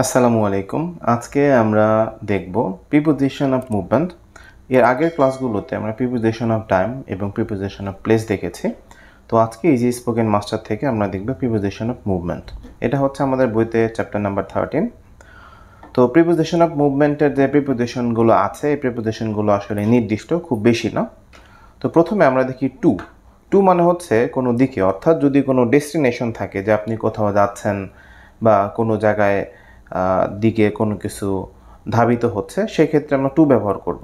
আসসালামু আলাইকুম। আজকে আমরা দেখব প্রিপোজিশন অফ মুভমেন্ট। এর আগের ক্লাসগুলোতে আমরা প্রিপোজিশন অফ টাইম এবং প্রিপোজিশন অফ প্লেস দেখেছি। তো আজকে ইজি স্পোকেন মাস্টার থেকে আমরা দেখব প্রিপোজিশন অফ মুভমেন্ট। এটা হচ্ছে আমাদের বইতে চ্যাপ্টার নাম্বার 13। তো প্রিপোজিশন অফ মুভমেন্টের যে প্রিপোজিশনগুলো আছে এই প্রিপোজিশনগুলো আসলে নির্দিষ্ট, খুব বেশি না। তো প্রথমে আমরা দেখি টু। টু মানে হচ্ছে কোনো দিকে, অর্থাৎ যদি কোনো ডেস্টিনেশন থাকে যে আপনি কোথাও যাচ্ছেন বা কোনো জায়গায় দিকে কোনো কিছু ধাবিত হচ্ছে, সেক্ষেত্রে আমরা টু ব্যবহার করব।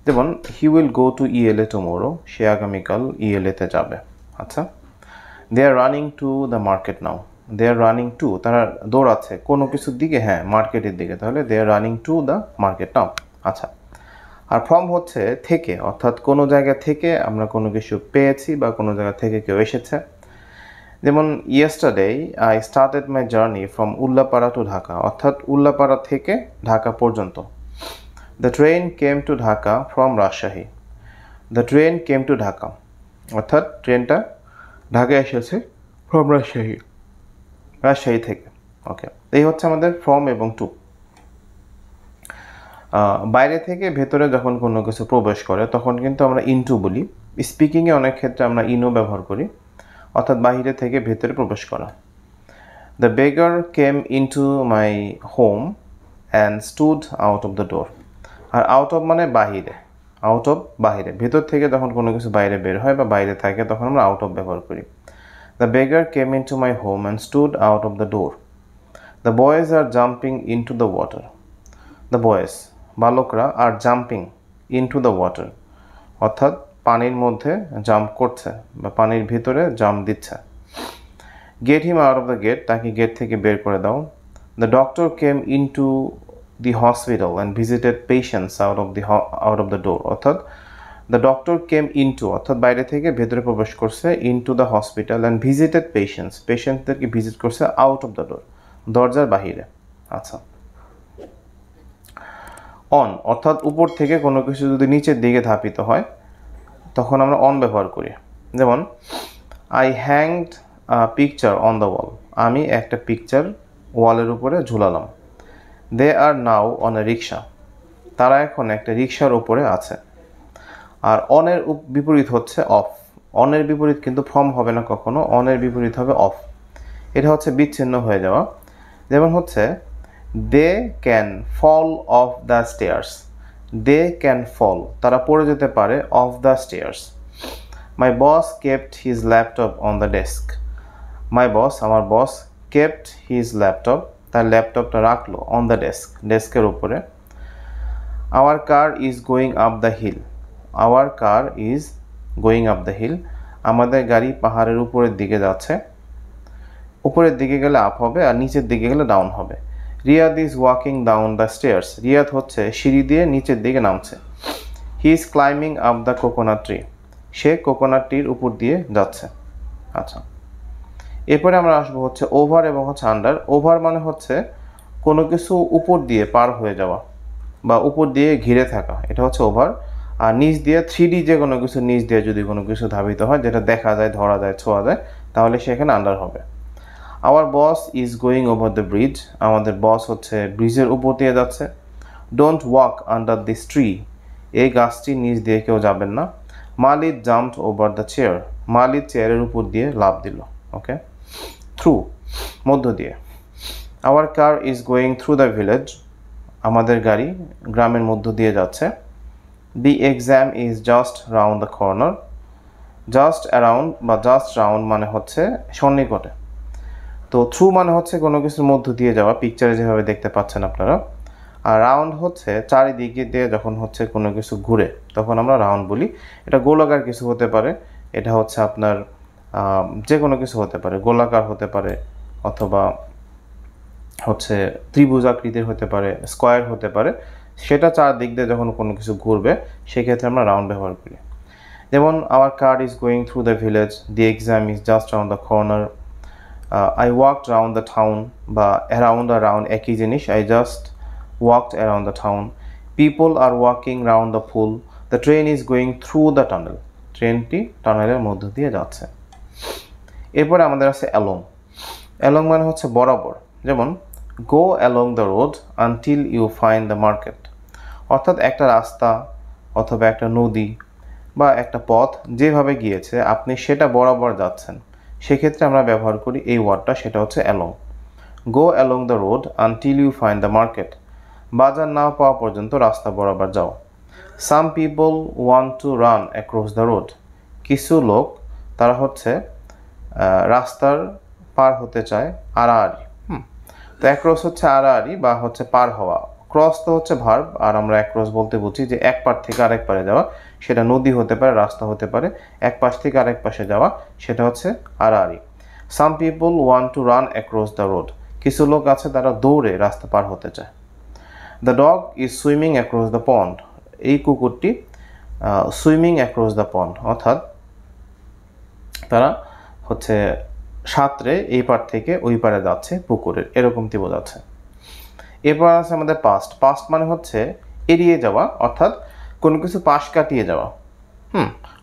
যেমন he will go to ELA tomorrow, সে আগামীকাল ইএলএতে যাবে। আচ্ছা, they are running to the market now, they are running to, তারা দৌড়াচ্ছে কোনো কিছুর দিকে, হ্যাঁ মার্কেটের দিকে, তাহলে they are running to the market now. আচ্ছা, আর ফ্রম হচ্ছে থেকে, অর্থাৎ কোনো জায়গা থেকে আমরা কোনো কিছু পেয়েছি বা কোনো জায়গা থেকে কেউ এসেছে। যেমন yesterday I started my journey from Ullapara to Dhaka, অর্থাৎ উল্লাপাড়া থেকে ঢাকা পর্যন্ত। The train came to Dhaka from Rajshahi, the train came to Dhaka, অর্থাৎ ট্রেনটা ঢাকায় এসেছে ফ্রম রাজশাহী, রাজশাহী থেকে। ওকে, এই হচ্ছে আমাদের ফ্রম এবং টু। বাইরে থেকে ভেতরে যখন কোনো কিছু প্রবেশ করে তখন কিন্তু আমরা ইনটু বলি। স্পিকিংয়ে অনেক ক্ষেত্রে আমরা ইনও ব্যবহার করি, অর্থাৎ বাইরে থেকে ভেতরে প্রবেশ করা। The beggar came into my home and stood out of the door. আর আউট অফ মানে বাহিরে, আউট অফ বাহিরে, ভেতর থেকে যখন কোনো কিছু বাইরে বের হয় বা বাইরে থাকে তখন আমরা আউট অফ ব্যবহার করি। The beggar came into my home and stood out of the door. The boys are jumping into the water, the boys বালকরা are jumping into the water, অর্থাৎ পানির মধ্যে জাম্প করছে বা পানির ভিতরে জাম্প দিচ্ছে। Get him out of the gate, তাকে গেট থেকে বের করে দাও। The doctor came into the hospital and visited patients out of the door, অর্থাৎ দ্য ডক্টর কেম ইনটু, অর্থাৎ বাইরে থেকে ভেতরে প্রবেশ করছে, into the hospital and visited পেশেন্টদেরকে ভিজিট করছে আউট অফ দ্য ডোর, দরজার বাহিরে। আচ্ছা, অন, অর্থাৎ উপর থেকে কোনো কিছু যদি নিচের দিকে ধাপিত হয় তখন আমরা অন ব্যবহার করি। যেমন I hanged picture on the wall, আমি একটা পিকচার ওয়ালের উপরে ঝুলালাম। দে আর নাও অন এ রিক্সা, তারা এখন একটা রিক্সার উপরে আছে। আর অনের বিপরীত হচ্ছে অফ। অনের বিপরীত কিন্তু ফ্রম হবে না কখনো, অনের বিপরীত হবে অফ। এটা হচ্ছে বিচ্ছিন্ন হয়ে যাওয়া। যেমন হচ্ছে they can fall off the stairs, they can fall, তারা পড়ে যেতে পারে, off the stairs. My boss kept his laptop on the desk, my boss আমার বস, কেপ্ট হিজ ল্যাপটপ, তার ল্যাপটপটা রাখলো, অন দ্য ডেস্ক ডেস্কের উপরে। Our car is going up the hill, our car is going up the hill, আমাদের গাড়ি পাহাড়ের উপরের দিকে যাচ্ছে। উপরের দিকে গেলে আপ হবে আর নিচের দিকে গেলে ডাউন হবে। Riyad is walking down the stairs, Riyad হচ্ছে সিঁড়ি দিয়ে নিচের দিকে নামছে। He is climbing up the coconut tree, সে কোকোনাট ট্রির উপর দিয়ে যাচ্ছে। আচ্ছা, এরপরে আমরা আসবো হচ্ছে ওভার এবং হচ্ছে আন্ডার। ওভার মানে হচ্ছে কোনো কিছু উপর দিয়ে পার হয়ে যাওয়া বা উপর দিয়ে ঘিরে থাকা, এটা হচ্ছে ওভার। আর নিচ দিয়ে 3D যে কোনো কিছু নিচ দিয়ে যদি কোনো কিছু ধাবিত হয়, যেটা দেখা যায়, ধরা যায়, ছোঁয়া যায়, তাহলে সেখানে আন্ডার হবে। Our boss is going over the bridge, আমাদের বস হচ্ছে ব্রিজের উপর দিয়ে যাচ্ছে। Don't walk under this tree, এই গাছটির নিচ দিয়ে কেউ যাবেন না। Malid jumped over the chair, Malid চেয়ারের উপর দিয়ে লাফ দিল। ওকে, থ্রু মধ্য দিয়ে। Our car is going through the village, আমাদের গাড়ি গ্রামের মধ্য দিয়ে যাচ্ছে। The exam is just round the corner, just around বা জাস্ট রাউন্ড মানে হচ্ছে সন্নিকটে। তো থ্রু মানে হচ্ছে কোনো কিছুর মধ্য দিয়ে যাওয়া, পিকচারে যেভাবে দেখতে পাচ্ছেন আপনারা। আর রাউন্ড হচ্ছে চারিদিকে দিয়ে যখন হচ্ছে কোনো কিছু ঘুরে তখন আমরা রাউন্ড বলি। এটা গোলাকার কিছু হতে পারে, এটা হচ্ছে আপনার যে কোনো কিছু হতে পারে, গোলাকার হতে পারে অথবা হচ্ছে ত্রিভুজ আকৃতির হতে পারে, স্কোয়ার হতে পারে। সেটা চারদিক দিয়ে যখন কোনো কিছু ঘুরবে সেক্ষেত্রে আমরা রাউন্ড ব্যবহার করি। যেমন hour car is going through the village, the exam is just round the corner. I walked round the town, বা অ্যারাউন্ড আর রাউন্ড একই জিনিস, I just walked around the town. People are walking round the pool, the train is going through the tunnel, ট্রেনটি টানেলের মধ্য দিয়ে যাচ্ছে। এরপরে আমাদের আছে অ্যালং। অ্যালং মানে হচ্ছে বরাবর। যেমন go along the road until you find the market. অর্থাৎ একটা রাস্তা অথবা একটা নদী বা একটা পথ যেভাবে গিয়েছে আপনি সেটা বরাবর যাচ্ছেন, সেক্ষেত্রে আমরা ব্যবহার করি এই ওয়ার্ডটা, সেটা হচ্ছে along. Go along the road until you find the market. বাজার না পাওয়া পর্যন্ত রাস্তা বরাবর যাও। Some people want to run across the road. কিছু লোক তারা হচ্ছে রাস্তার পার হতে চায় আড়াআড়ি। তো অ্যাক্রস হচ্ছে আড়াআড়ি বা হচ্ছে পার হওয়া। ক্রস তো হচ্ছে ভার্ব, আর আমরা অ্যাক্রস বলতে বুঝি যে এক পার থেকে আরেক পারে যাওয়া। সেটা নদী হতে পারে, রাস্তা হতে পারে। এক পাশ থেকে আরেক পাশে যাওয়া, সেটা হচ্ছে আড়াআড়ি। সাম people want to run across the road. কিছু লোক আছে তারা দৌড়ে রাস্তা পার হতে চায়। The dog is swimming across the pond. এই কুকুরটি সুইমিং অ্যাক্রস দ্য পন্ড, অর্থাৎ তারা হচ্ছে সাঁতরে এই পার থেকে ওই পারে যাচ্ছে পুকুরের, এরকমটি বোঝাচ্ছে। এরপর আছে আমাদের পাস্ট। পাস্ট মানে হচ্ছে এড়িয়ে যাওয়া, অর্থাৎ কোনো কিছু পাশ কাটিয়ে যাওয়া।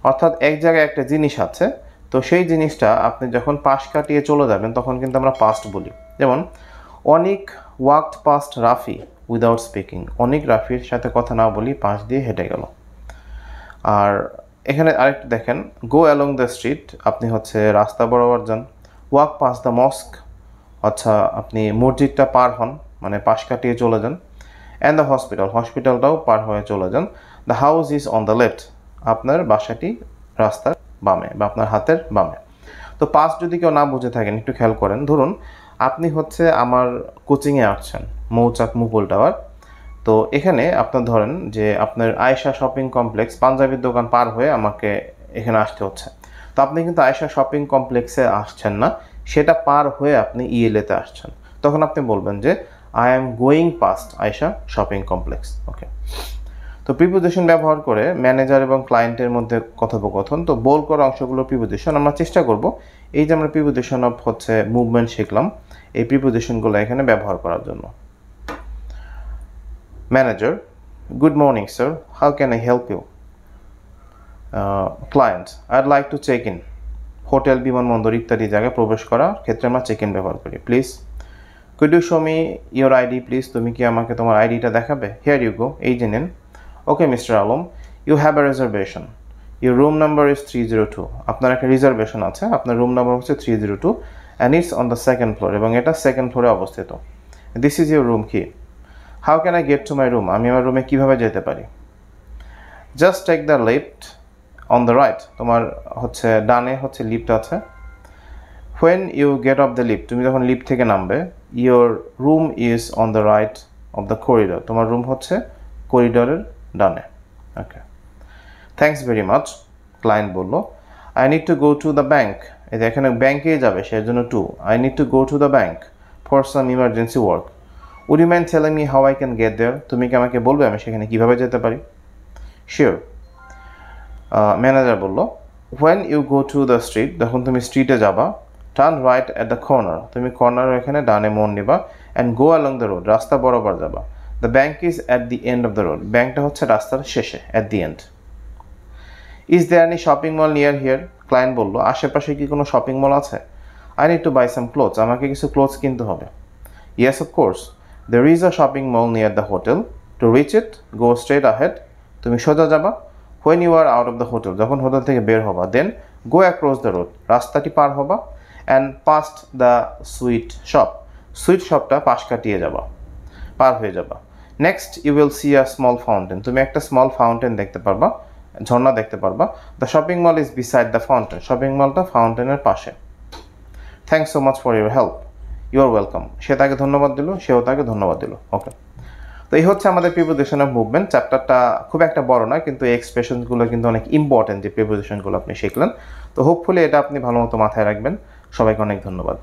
অর্থাৎ এক জায়গায় একটা জিনিস আছে, তো সেই জিনিসটা আপনি যখন পাশ কাটিয়ে চলে যাবেন তখন কিন্তু আমরা পাস্ট বলি। যেমন Anik walked past Rafi without speaking. Anik রাফির সাথে কথা না বলি পাশ দিয়ে হেঁটে গেল। আর এখানে আরেকটু দেখেন, গো অ্যালং দ্য স্ট্রিট, আপনি হচ্ছে রাস্তা বরাবর যান। ওয়াক পাস দ্য মস্ক, আচ্ছা আপনি মসজিদটা পার হন, মানে পাশ কাটিয়ে চলে যান। অ্যান্ড দ্য হসপিটাল, হসপিটালটাও পার হয়ে চলে যান। The house is on the left, আপনার বাসাটি রাস্তার বামে বা আপনার হাতের বামে। তো পাস যদি কেউ না বুঝে থাকেন একটু খেয়াল করেন। ধরুন আপনি হচ্ছে আমার কোচিংয়ে আসছেন, মৌচাক মুকুল টাওয়ার। তো এখানে আপনার ধরেন যে আপনার আয়েশা শপিং কমপ্লেক্স, পাঞ্জাবির দোকান পার হয়ে আমাকে এখানে আসতে হচ্ছে। তো আপনি কিন্তু আয়েশা শপিং কমপ্লেক্সে আসছেন না, সেটা পার হয়ে আপনি ইএলএতে আসছেন। তখন আপনি বলবেন যে I am going past Ayesha shopping complex. Okay, তো প্রিপোজিশন ব্যবহার করে ম্যানেজার এবং ক্লায়েন্টের মধ্যে কথোপকথন। তো বোল্ড করা অংশগুলো প্রিপোজিশন। আমরা চেষ্টা করব এই যে আমরা প্রিপোজিশন অফ হচ্ছে মুভমেন্ট শিখলাম, এই প্রিপোজিশনগুলো এখানে ব্যবহার করার জন্য। Manager, good morning sir, how can I help you? Client, I'd like to check in. Hotel, বিমানবন্দর ইত্যাদি জায়গায় প্রবেশ করার ক্ষেত্রে আমরা চেক ইন ব্যবহার করি। Please could you show me your ID please, তুমি কি আমাকে তোমার আইডিটা দেখাবে? হিয়ার ইউ গো, এই যে নেন। Okay mister Alam, you have a reservation, your room number is 302। আপনার একটা রিজার্ভেশন আছে, আপনার রুম নাম্বার হচ্ছে 302 and it's on the second floor, এবং এটা সেকেন্ড ফ্লোরে অবস্থিত। দিস ইজ ইউর রুম কি? How can I get to my room, আমি আমার রুমে কীভাবে যেতে পারি? Just take the lift on the right, তোমার হচ্ছে ডানে হচ্ছে লিফট আছে। When you get off the lift, তুমি যখন লিফট থেকে নামবে, your room is on the right of the corridor, তোমার রুম হচ্ছে করিডরের ডানে। Okay, thanks very much, client বলল। I need to go to the bank, এই এখানে ব্যাঙ্কে যাবে সেই জন্য to. I need to go to the bank for some emergency work. Would you mind telling me how I can get there, তুমি কি আমাকে বলবে আমি সেখানে কীভাবে যেতে পারি? শিওর। ম্যানেজার বলল, when you go to the street, যখন তুমি স্ট্রিটে যাবা, turn right at the corner, তুমি কর্নারের এখানে ডানে মোড় নিবা। And go along the road, রাস্তা বরাবর যাবা। The bank is at the end of the road, ব্যাঙ্কটা হচ্ছে রাস্তার শেষে, at the end. Is there any shopping mall near here, client বলল, আশেপাশে কি কোনো শপিং মল আছে? I need to buy some clothes, আমাকে কিছু ক্লোথস কিনতে হবে। Yes of course, there is a shopping mall near the hotel, to reach it go straight ahead, তুমি সোজা যাবা। When you are out of the hotel, যখন hotel থেকে বের হবা, then go across the road, রাস্তাটি পার হবা। And past the sweet shop, sweet শপটা পাশ কাটিয়ে যাবা, পার হয়ে যাবা। Next you will see a small fountain, তুমি একটা স্মল ফাউন্টেন দেখতে পারবা, ঝর্ণা দেখতে পারবা। The shopping mall is beside the fountain, shopping মলটা ফাউন্টেনের পাশে। Thanks so much for your help, you are welcome. সে তাকে ধন্যবাদ দিল, সেও তাকে ধন্যবাদ দিল। ওকে, তো এই হচ্ছে আমাদের প্রিপোজিশন অফ মুভমেন্ট। চ্যাপ্টারটা খুব একটা বড় না, কিন্তু এই এক্সপ্রেশনসগুলো কিন্তু অনেক ইম্পর্টেন্ট যে প্রিপোজিশনগুলো আপনি শিখলেন। তো হোপফুলি এটা আপনি ভালো মতো মাথায় রাখবেন। সবাইকে অনেক ধন্যবাদ।